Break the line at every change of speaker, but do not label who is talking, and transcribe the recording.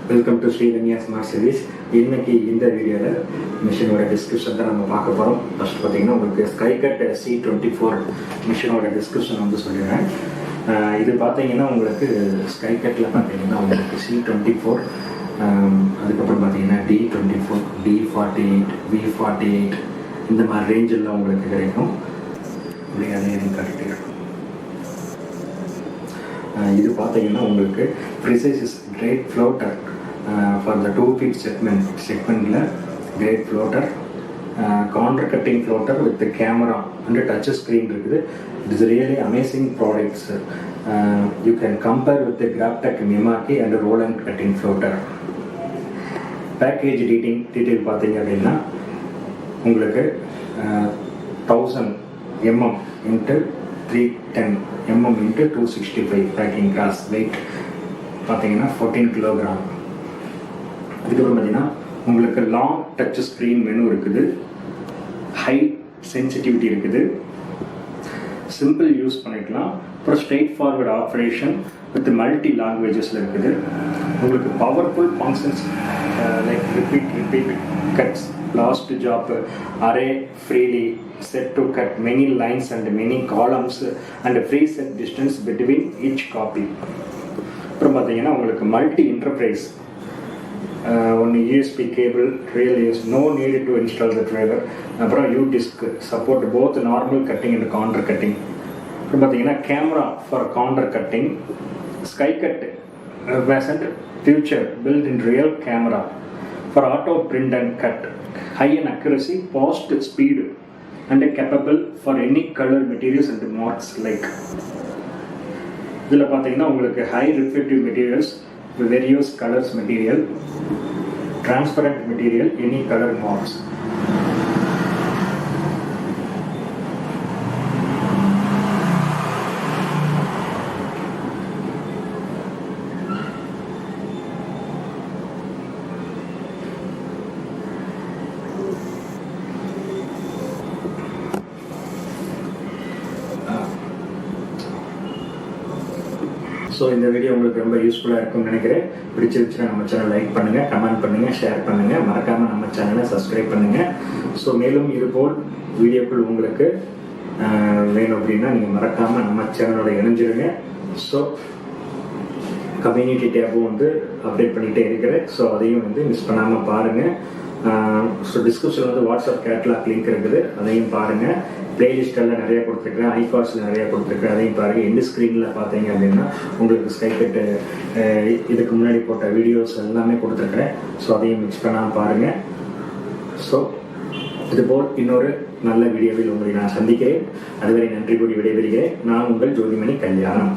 Welcome to Sriranga smart service. இன்னைக்கு இந்த வீடியோவில் மிஷினோட டிஸ்கிரிப்ஷன் தான் நம்ம பார்க்க போகிறோம். ஃபர்ஸ்ட் பார்த்தீங்கன்னா உங்களுக்கு SKYCUT C24 மிஷினோட டிஸ்கிரிப்ஷன் வந்து சொல்லிடுறேன். இது பார்த்தீங்கன்னா உங்களுக்கு SKYCUTல பார்த்தீங்கன்னா உங்களுக்கு C24, அதுக்கப்புறம் பார்த்தீங்கன்னா D24, D48, V48 இந்த மாதிரி ரேஞ்செல்லாம் உங்களுக்கு கிடைக்கும். அப்படியே அதையும் கரெக்டாக இது பார்த்தீங்கன்னா உங்களுக்கு precise great plotter for the 2 feet செக்மெண்ட்டில் great plotter, corner cutting plotter with camera and touch screen இருக்குது. It is really amazing products. You can compare with Graphtec Mimaki and roll and cutting plotter. Package detail பார்த்தீங்க அப்படின்னா உங்களுக்கு 1000 mm into 310 mm into 265 packing gross weight பார்த்தீங்கன்னா 14 kilogram. அதுக்கப்புறம் பார்த்தீங்கன்னா உங்களுக்கு long touch screen menu இருக்குது, high sensitivity இருக்குது, simple use பண்ணிக்கலாம். அப்புறம் straight forward operation with multi லாங்குவேஜஸில் இருக்குது. உங்களுக்கு powerful functions like repeat cuts, last job, array freely, set to cut many lines and many columns and free set distance between each copy. அப்புறம் பார்த்தீங்கன்னா உங்களுக்கு multi interface, ஒன்று USB cable, real use, no need to install the driver. அப்புறம் U disk support both normal cutting and corner cutting. அப்புறம் பார்த்தீங்கன்னா camera for corner cutting, SKYCUT present future built in real camera for auto print and cut, high in accuracy, fast speed and capable for any color materials and marks like. இதில் பார்த்தீங்கன்னா உங்களுக்கு high reflective materials, various colours material, transparent material, any colour marks. So இந்த video உங்களுக்கு ரொம்ப யூஸ்ஃபுல்லாக இருக்கும்னு நினைக்கிறேன். பிடிச்சிருச்சுன்னா நம்ம சேனல் லைக் பண்ணுங்கள், கமெண்ட் பண்ணுங்கள், ஷேர் பண்ணுங்கள், மறக்காமல் நம்ம சேனலை சப்ஸ்கிரைப் பண்ணுங்கள். ஸோ மேலும் இதுபோல் வீடியோக்கள் உங்களுக்கு வேணும் அப்படின்னா நீங்கள் மறக்காமல் நம்ம சேனலோட இணைஞ்சிருங்க. ஸோ கம்யூனிட்டி டேப்பும் வந்து அப்டேட் பண்ணிகிட்டே இருக்கிறேன். ஸோ அதையும் வந்து மிஸ் பண்ணாமல் பாருங்கள். ஸோ டிஸ்கிரிப்ஷனில் வந்து வாட்ஸ்அப் கேட்லாக் லிங்க் இருக்குது, அதையும் பாருங்கள். பிளேலிஸ்டெல்லாம் நிறையா கொடுத்துருக்கேன், ஐகார்ட்ஸில் நிறையா கொடுத்துருக்கேன், அதையும் பாருங்கள். எண்டு ஸ்க்ரீனில் பார்த்தீங்க அப்படின்னா உங்களுக்கு SKYCUT இதுக்கு முன்னாடி போட்ட வீடியோஸ் எல்லாமே கொடுத்துருக்குறேன். ஸோ அதையும் மிக்ஸ் பண்ணாமல் பாருங்கள். ஸோ இதுபோல் இன்னொரு நல்ல வீடியோவில் உங்களை நான் சந்திக்கிறேன். அதுவரை நன்றி கூறி விடைபெறுகிறேன். நான் உங்கள் ஜோதிமணி கல்யாணம்.